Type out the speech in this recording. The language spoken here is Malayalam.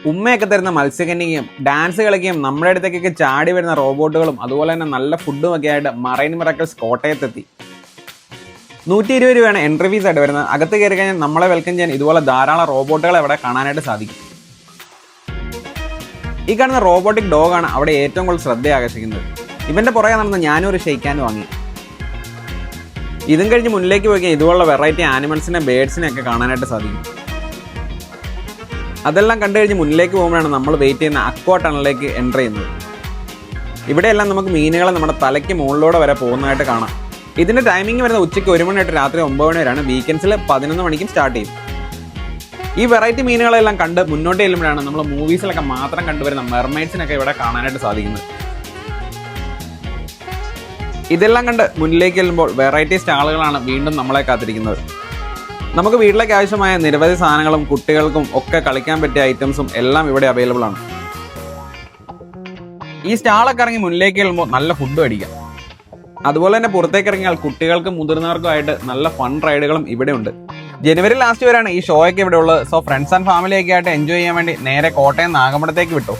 ഉമ്മയൊക്കെ തരുന്ന മത്സ്യകന്യകയും ഡാൻസ് കളിക്കുകയും നമ്മുടെ അടുത്തേക്കൊക്കെ ചാടി വരുന്ന റോബോട്ടുകളും അതുപോലെ തന്നെ നല്ല ഫുഡും ഒക്കെ ആയിട്ട് മറൈൻ മിറക്കിൾസ് കോട്ടയത്തെത്തി. 120 രൂപയാണ് എൻട്രി ഫീസ് ആയിട്ട് വരുന്നത്. അകത്ത് കയറി കഴിഞ്ഞാൽ നമ്മളെ വെൽക്കം ചെയ്യാൻ ഇതുപോലെ ധാരാളം റോബോട്ടുകളെ അവിടെ കാണാനായിട്ട് സാധിക്കും. ഈ കാണുന്ന റോബോട്ടിക് ഡോഗാണ് അവിടെ ഏറ്റവും കൂടുതൽ ശ്രദ്ധ ആകർഷിക്കുന്നത്. ഇവന്റെ പുറകെ നടന്ന് ഞാനും ഒരു ഷെയ്ക്കാൻ വാങ്ങി. ഇതും കഴിഞ്ഞ് മുന്നിലേക്ക് പോയി ഇതുപോലുള്ള വെറൈറ്റി ആനിമൽസിനെ ബേഡ്സിനെ ഒക്കെ കാണാനായിട്ട് സാധിക്കും. അതെല്ലാം കണ്ടു കഴിഞ്ഞ് മുന്നിലേക്ക് പോകുമ്പോഴാണ് നമ്മൾ വെയിറ്റ് ചെയ്യുന്ന അക്വാ ടണലിലേക്ക് എൻ്റർ ചെയ്യുന്നത്. ഇവിടെയെല്ലാം നമുക്ക് മീനുകളെ നമ്മുടെ തലയ്ക്ക് മുകളിലൂടെ വരെ പോകുന്നതായിട്ട് കാണാം. ഇതിന്റെ ടൈമിംഗ് വരുന്നത് ഉച്ചയ്ക്ക് 1 മണി തൊട്ട് രാത്രി 9 മണി വരെയാണ്. വീക്കെൻഡ്സിൽ 11 മണിക്കും സ്റ്റാർട്ട് ചെയ്യും. ഈ വെറൈറ്റി മീനുകളെല്ലാം കണ്ട് മുന്നോട്ട് ചെല്ലുമ്പോഴാണ് നമ്മൾ മൂവീസിലൊക്കെ മാത്രം കണ്ടുവരുന്ന മെർമൈഡ്സിനൊക്കെ ഇവിടെ കാണാനായിട്ട് സാധിക്കുന്നത്. ഇതെല്ലാം കണ്ട് മുന്നിലേക്ക് ചെല്ലുമ്പോൾ വെറൈറ്റി സ്റ്റാളുകളാണ് വീണ്ടും നമ്മളെ കാത്തിരിക്കുന്നത്. നമുക്ക് വീട്ടിലേക്ക് ആവശ്യമായ നിരവധി സാധനങ്ങളും കുട്ടികൾക്കും ഒക്കെ കളിക്കാൻ പറ്റിയ ഐറ്റംസും എല്ലാം ഇവിടെ അവൈലബിൾ ആണ്. ഈ സ്റ്റാളൊക്കെ ഇറങ്ങി മുന്നിലേക്ക് ചെല്ലുമ്പോൾ നല്ല ഫുഡ് അടിക്കാം. അതുപോലെ തന്നെ പുറത്തേക്ക് ഇറങ്ങിയാൽ കുട്ടികൾക്കും മുതിർന്നവർക്കും ആയിട്ട് നല്ല ഫൺ റൈഡുകളും ഇവിടെ ഉണ്ട്. ജനുവരി ലാസ്റ്റ് വരെയാണ് ഈ ഷോ ഒക്കെ ഇവിടെ ഉള്ളത്. സോ ഫ്രണ്ട്സ് ആൻഡ് ഫാമിലി ഒക്കെ ആയിട്ട് എൻജോയ് ചെയ്യാൻ വേണ്ടി നേരെ കോട്ടയം നാഗമ്പടത്തേക്ക് വിട്ടു.